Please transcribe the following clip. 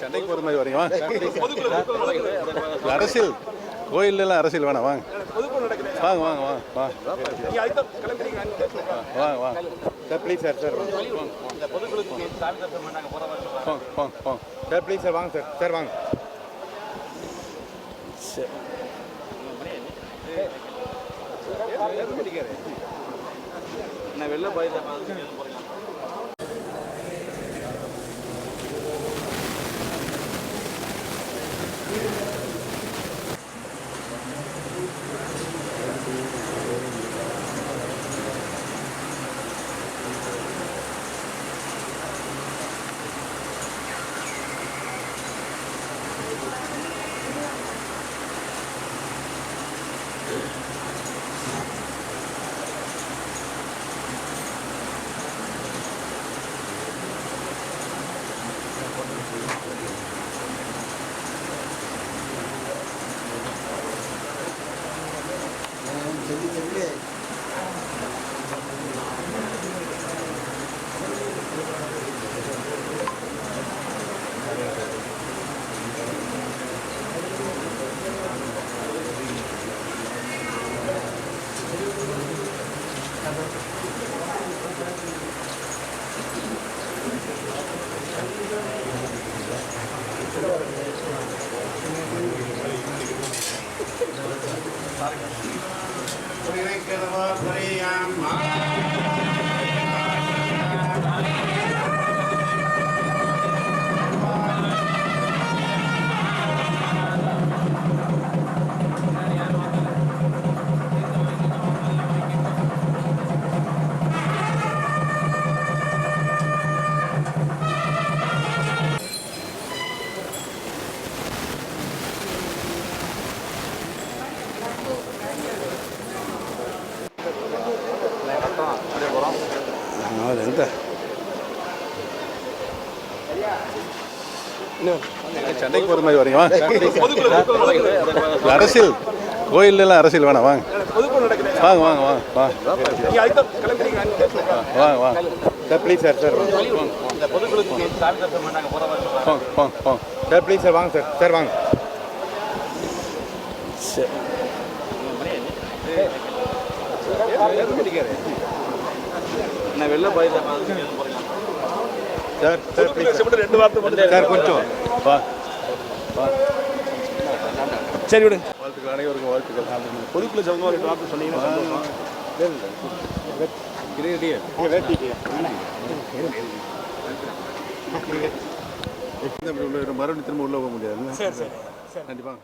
சண்டைக்கு போகிற மாதிரி வரீங்க வாங்க. அரசியல் கோயிலெல்லாம் அரசியல் வேணாம் வாங்க வாங்க வாங்க வாங்க வாங்க வாங்க வாங்க சார் ப்ளீஸ் சார் சார் வாங்க சார் ப்ளீஸ் சார் வாங்க சார் சார் வாங்க நான் வெளில போய் சண்டைக்கு போகிற மாதிரி வரீங்க வாங்க. அரசியல் கோயிலெல்லாம் அரசியல் வேணாம் வாங்க வாங்க வாங்க வாங்க வாங்க வாங்க சார் ப்ளீஸ் சார் சார் வாங்க சார் ப்ளீஸ் சார் வாங்க சார் சார் வாங்க நான் வெளில போய் சார் சார் ப்ளீஸ் சார் கொஞ்சம் வா வா சரி விடுங்க. வாழ்த்துக்கள் அனைவருக்கும் வாழ்த்துக்கள். பொதுக்குள்ள சமூகம் 2 வார்த்தை சொன்னீங்கன்னா மறுபடியும் திரும்ப உள்ள போக முடியாது. கண்டிப்பாக.